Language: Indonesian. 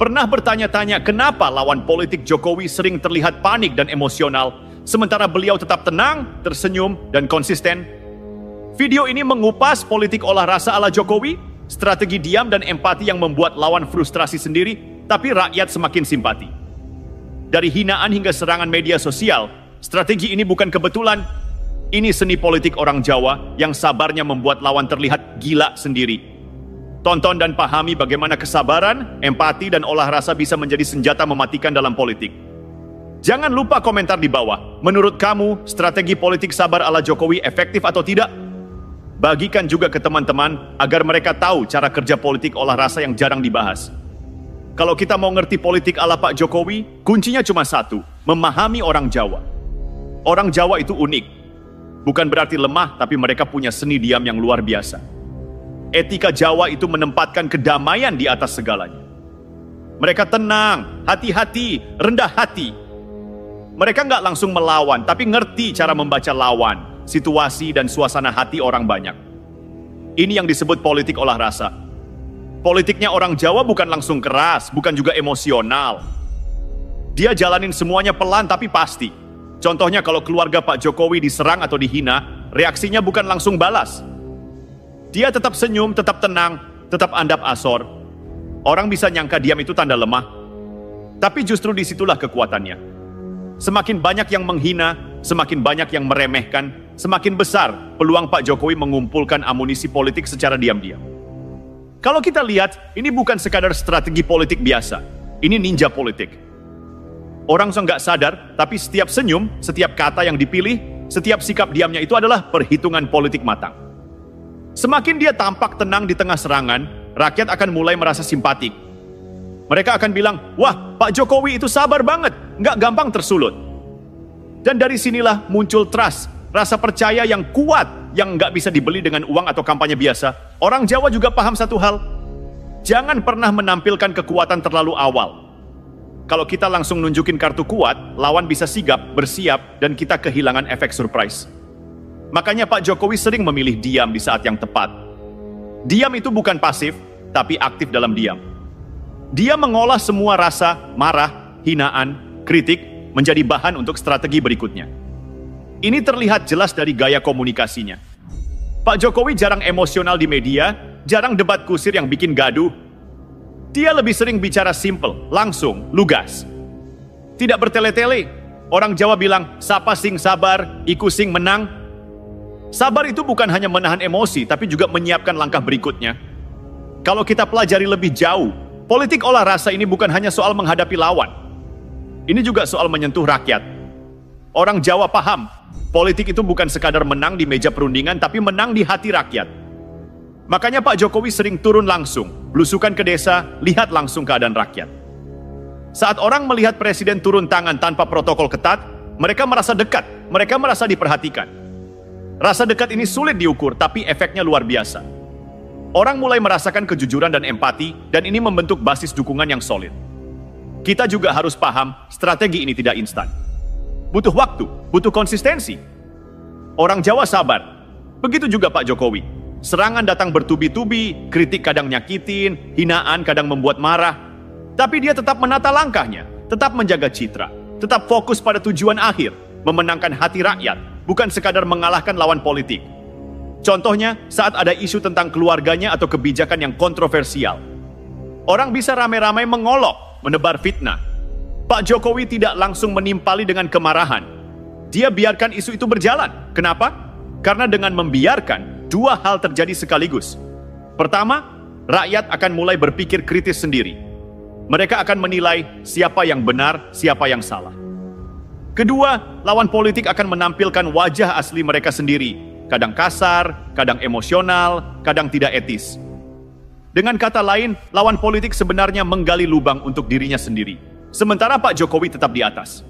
Pernah bertanya-tanya kenapa lawan politik Jokowi sering terlihat panik dan emosional, sementara beliau tetap tenang, tersenyum, dan konsisten? Video ini mengupas politik olah rasa ala Jokowi, strategi diam dan empati yang membuat lawan frustrasi sendiri, tapi rakyat semakin simpati. Dari hinaan hingga serangan media sosial, strategi ini bukan kebetulan. Ini seni politik orang Jawa yang sabarnya membuat lawan terlihat gila sendiri. Tonton dan pahami bagaimana kesabaran, empati, dan olah rasa bisa menjadi senjata mematikan dalam politik. Jangan lupa komentar di bawah. Menurut kamu, strategi politik sabar ala Jokowi efektif atau tidak? Bagikan juga ke teman-teman agar mereka tahu cara kerja politik olah rasa yang jarang dibahas. Kalau kita mau ngerti politik ala Pak Jokowi, kuncinya cuma satu, memahami orang Jawa. Orang Jawa itu unik. Bukan berarti lemah, tapi mereka punya seni diam yang luar biasa. Etika Jawa itu menempatkan kedamaian di atas segalanya. Mereka tenang, hati-hati, rendah hati. Mereka nggak langsung melawan, tapi ngerti cara membaca lawan, situasi, dan suasana hati orang banyak. Ini yang disebut politik olah rasa. Politiknya orang Jawa bukan langsung keras, bukan juga emosional. Dia jalanin semuanya pelan tapi pasti. Contohnya kalau keluarga Pak Jokowi diserang atau dihina, reaksinya bukan langsung balas. Dia tetap senyum, tetap tenang, tetap andap asor. Orang bisa nyangka diam itu tanda lemah. Tapi justru disitulah kekuatannya. Semakin banyak yang menghina, semakin banyak yang meremehkan, semakin besar peluang Pak Jokowi mengumpulkan amunisi politik secara diam-diam. Kalau kita lihat, ini bukan sekadar strategi politik biasa. Ini ninja politik. Orang nggak sadar, tapi setiap senyum, setiap kata yang dipilih, setiap sikap diamnya itu adalah perhitungan politik matang. Semakin dia tampak tenang di tengah serangan, rakyat akan mulai merasa simpatik. Mereka akan bilang, wah, Pak Jokowi itu sabar banget, nggak gampang tersulut. Dan dari sinilah muncul trust, rasa percaya yang kuat, yang nggak bisa dibeli dengan uang atau kampanye biasa. Orang Jawa juga paham satu hal, jangan pernah menampilkan kekuatan terlalu awal. Kalau kita langsung nunjukin kartu kuat, lawan bisa sigap, bersiap, dan kita kehilangan efek surprise. Makanya Pak Jokowi sering memilih diam di saat yang tepat. Diam itu bukan pasif, tapi aktif dalam diam. Dia mengolah semua rasa, marah, hinaan, kritik, menjadi bahan untuk strategi berikutnya. Ini terlihat jelas dari gaya komunikasinya. Pak Jokowi jarang emosional di media, jarang debat kusir yang bikin gaduh. Dia lebih sering bicara simple, langsung, lugas. Tidak bertele-tele. Orang Jawa bilang, sapa sing sabar, iku sing menang. Sabar itu bukan hanya menahan emosi, tapi juga menyiapkan langkah berikutnya. Kalau kita pelajari lebih jauh, politik olah rasa ini bukan hanya soal menghadapi lawan. Ini juga soal menyentuh rakyat. Orang Jawa paham, politik itu bukan sekadar menang di meja perundingan, tapi menang di hati rakyat. Makanya Pak Jokowi sering turun langsung, belusukan ke desa, lihat langsung keadaan rakyat. Saat orang melihat presiden turun tangan tanpa protokol ketat, mereka merasa dekat, mereka merasa diperhatikan. Rasa dekat ini sulit diukur, tapi efeknya luar biasa. Orang mulai merasakan kejujuran dan empati, dan ini membentuk basis dukungan yang solid. Kita juga harus paham, strategi ini tidak instan. Butuh waktu, butuh konsistensi. Orang Jawa sabar. Begitu juga Pak Jokowi. Serangan datang bertubi-tubi, kritik kadang nyakitin, hinaan kadang membuat marah. Tapi dia tetap menata langkahnya, tetap menjaga citra, tetap fokus pada tujuan akhir, memenangkan hati rakyat, bukan sekadar mengalahkan lawan politik. Contohnya, saat ada isu tentang keluarganya atau kebijakan yang kontroversial. Orang bisa ramai-ramai mengolok, menebar fitnah. Pak Jokowi tidak langsung menimpali dengan kemarahan. Dia biarkan isu itu berjalan. Kenapa? Karena dengan membiarkan, dua hal terjadi sekaligus. Pertama, rakyat akan mulai berpikir kritis sendiri. Mereka akan menilai siapa yang benar, siapa yang salah. Kedua, lawan politik akan menampilkan wajah asli mereka sendiri. Kadang kasar, kadang emosional, kadang tidak etis. Dengan kata lain, lawan politik sebenarnya menggali lubang untuk dirinya sendiri. Sementara Pak Jokowi tetap di atas.